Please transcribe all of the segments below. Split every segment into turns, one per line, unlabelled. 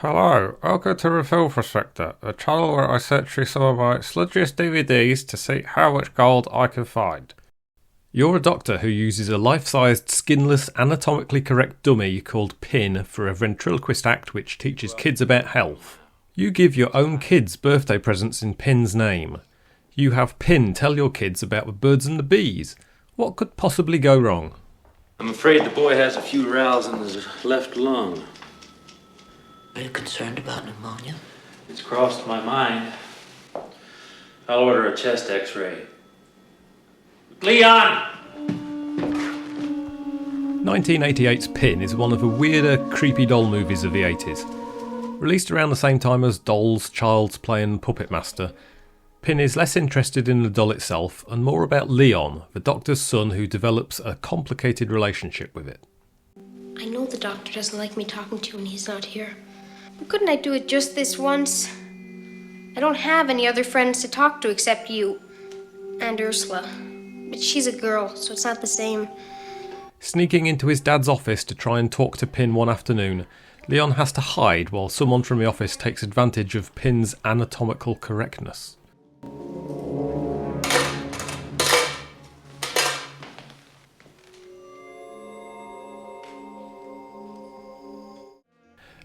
Hello, welcome to Refill Prospector, a channel where I search through some of my sludgiest DVDs to see how much gold I can find. You're a doctor who uses a life-sized, skinless, anatomically correct dummy called Pin for a ventriloquist act which teaches kids about health. You give your own kids birthday presents in Pin's name. You have Pin tell your kids about the birds and the bees. What could possibly go wrong?
I'm afraid the boy has a few rows in his left lung.
Are you concerned about pneumonia?
It's crossed my mind. I'll order a chest x-ray. Leon!
1988's Pin is one of the weirder, creepy doll movies of the 80s. Released around the same time as Dolls, Child's Play and Puppet Master, Pin is less interested in the doll itself and more about Leon, the doctor's son who develops a complicated relationship with it.
I know the doctor doesn't like me talking to you when he's not here. But couldn't I do it just this once? I don't have any other friends to talk to except you and Ursula. But she's a girl, so it's not the same.
Sneaking into his dad's office to try and talk to Pin one afternoon, Leon has to hide while someone from the office takes advantage of Pin's anatomical correctness.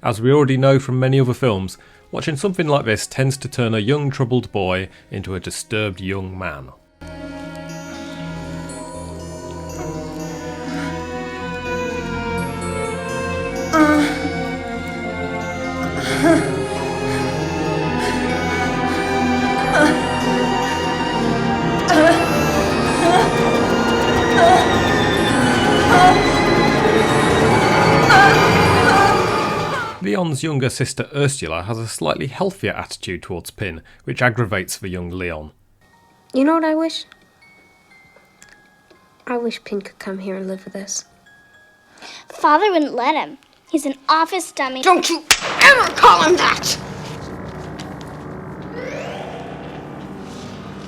As we already know from many other films, watching something like this tends to turn a young troubled boy into a disturbed young man. Leon's younger sister Ursula has a slightly healthier attitude towards Pin, which aggravates the young Leon.
You know what I wish? I wish Pin could come here and live with us.
Father wouldn't let him. He's an office dummy.
Don't you ever call him that!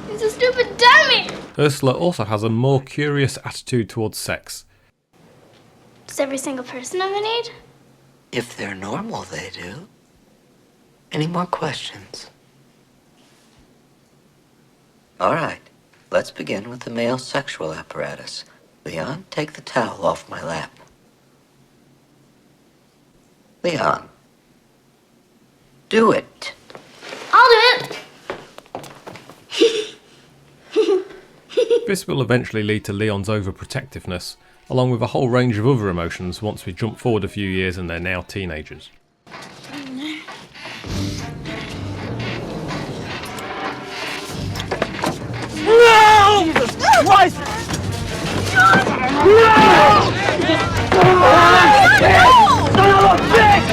He's a stupid dummy!
Ursula also has a more curious attitude towards sex.
Does every single person have a need?
If they're normal, they do. Any more questions? All right, let's begin with the male sexual apparatus. Leon, take the towel off my lap. Leon, do it.
I'll do it!
This will eventually lead to Leon's overprotectiveness, along with a whole range of other emotions once we jump forward a few years and they're now teenagers.
No! Jesus Christ! No! Son of a bitch!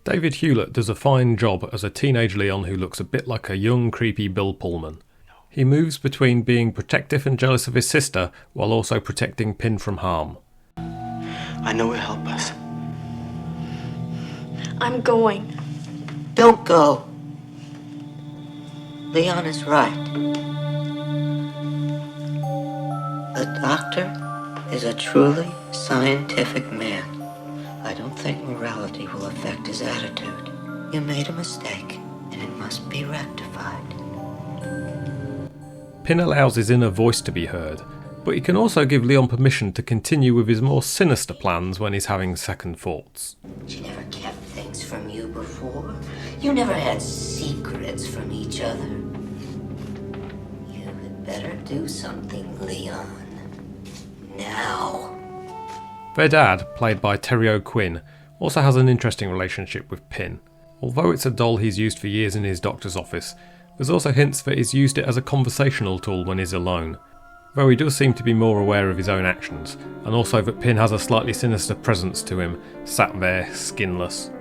David Hewlett does a fine job as a teenage Leon who looks a bit like a young, creepy Bill Pullman. He moves between being protective and jealous of his sister while also protecting Pin from harm.
I know it'll help us.
I'm going.
Don't go. Leon is right. The doctor is a truly scientific man. I don't think morality will affect his attitude. You made a mistake, and it must be rectified.
Pin allows his inner voice to be heard, but he can also give Leon permission to continue with his more sinister plans when he's having second thoughts.
She never kept things from you before. You never had secrets from each other. You had better do something, Leon. Now.
Their dad, played by Terry O'Quinn, also has an interesting relationship with Pin. Although it's a doll he's used for years in his doctor's office, there's also hints that he's used it as a conversational tool when he's alone, though he does seem to be more aware of his own actions, and also that Pin has a slightly sinister presence to him, sat there, skinless.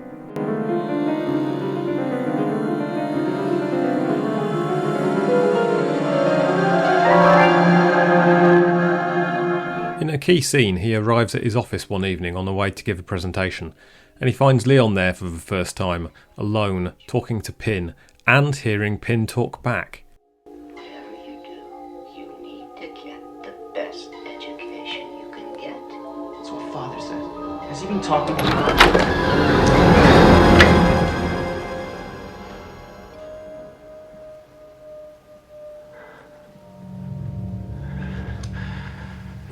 In a key scene, he arrives at his office one evening on the way to give a presentation, and he finds Leon there for the first time, alone, talking to Pin, and hearing Pin talk back.
Whatever you do,
father said. Has he been talking to you?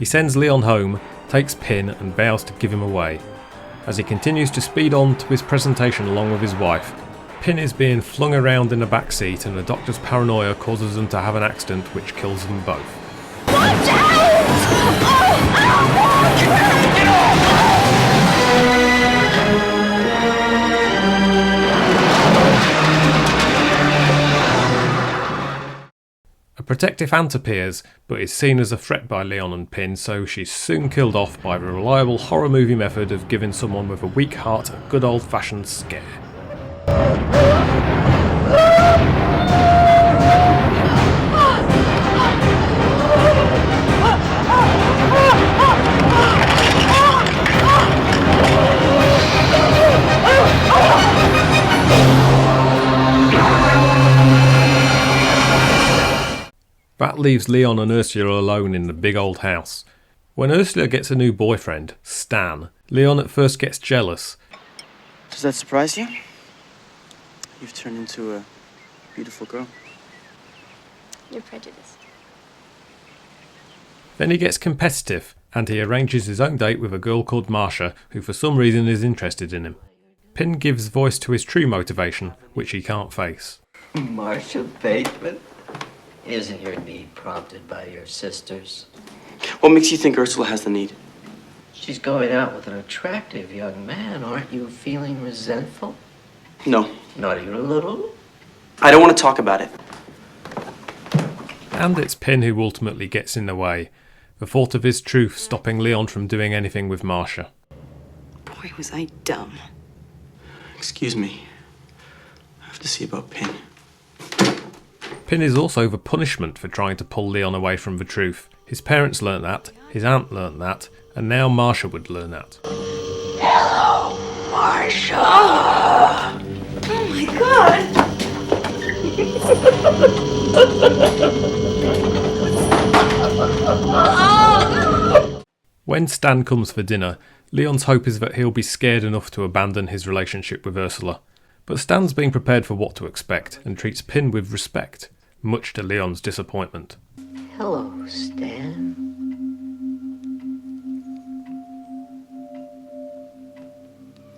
He sends Leon home, takes Pin and vows to give him away. As he continues to speed on to his presentation along with his wife, Pin is being flung around in a back seat and the doctor's paranoia causes them to have an accident which kills them both.
Watch out!
A protective aunt appears, but is seen as a threat by Leon and Pin, so she's soon killed off by the reliable horror movie method of giving someone with a weak heart a good old-fashioned scare. That leaves Leon and Ursula alone in the big old house. When Ursula gets a new boyfriend, Stan, Leon at first gets jealous.
Does that surprise you? You've turned into a beautiful girl.
You're prejudiced.
Then he gets competitive, and he arranges his own date with a girl called Marcia, who for some reason is interested in him. Pin gives voice to his true motivation, which he can't face.
Marcia Bateman? Isn't your need prompted by your sisters?
What makes you think Ursula has the need?
She's going out with an attractive young man. Aren't you feeling resentful?
No.
Not even a little?
I don't want to talk about it.
And it's Pin who ultimately gets in the way, the thought of his truth stopping Leon from doing anything with Marcia.
Boy, was I dumb.
Excuse me. I have to see about Pin.
Pin is also the punishment for trying to pull Leon away from the truth. His parents learnt that, his aunt learnt that, and now Marcia would learn that.
Hello, Marcia.
Oh my god!
When Stan comes for dinner, Leon's hope is that he'll be scared enough to abandon his relationship with Ursula. But Stan's being prepared for what to expect and treats Pin with respect, much to Leon's disappointment.
Hello, Stan.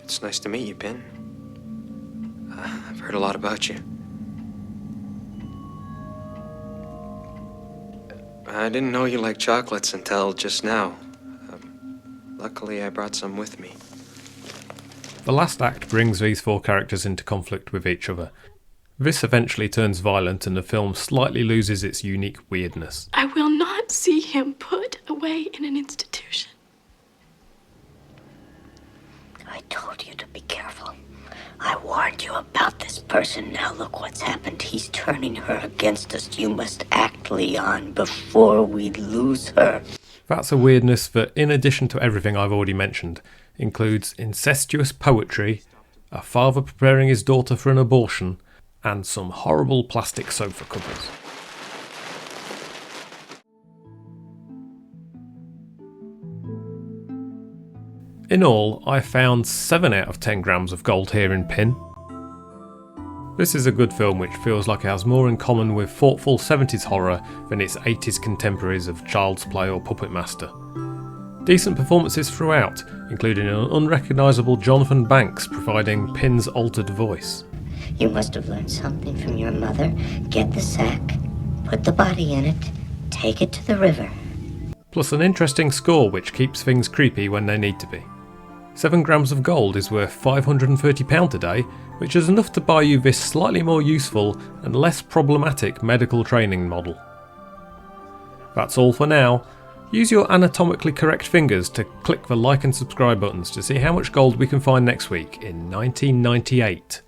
It's nice to meet you, Pin. I've heard a lot about you. I didn't know you liked chocolates until just now. Luckily, I brought some with me.
The last act brings these four characters into conflict with each other. This eventually turns violent and the film slightly loses its unique weirdness.
I will not see him put away in an institution.
I told you to be careful. I warned you about this person. Now look what's happened. He's turning her against us. You must act, Leon, before we lose her.
That's a weirdness that, in addition to everything I've already mentioned, includes incestuous poetry, a father preparing his daughter for an abortion, and some horrible plastic sofa covers. In all, I found 7 out of 10 grams of gold here in Pin. This is a good film which feels like it has more in common with thoughtful 70s horror than its 80s contemporaries of Child's Play or Puppet Master. Decent performances throughout, including an unrecognisable Jonathan Banks providing Pin's altered voice.
You must have learned something from your mother. Get the sack, put the body in it, take it to the river.
Plus an interesting score which keeps things creepy when they need to be. 7 grams of gold is worth £530 today, which is enough to buy you this slightly more useful and less problematic medical training model. That's all for now. Use your anatomically correct fingers to click the like and subscribe buttons to see how much gold we can find next week in 1998.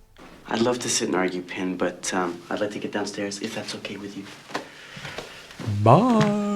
I'd love to sit and argue, Pin, but I'd like to get downstairs if that's okay with you.
Bye!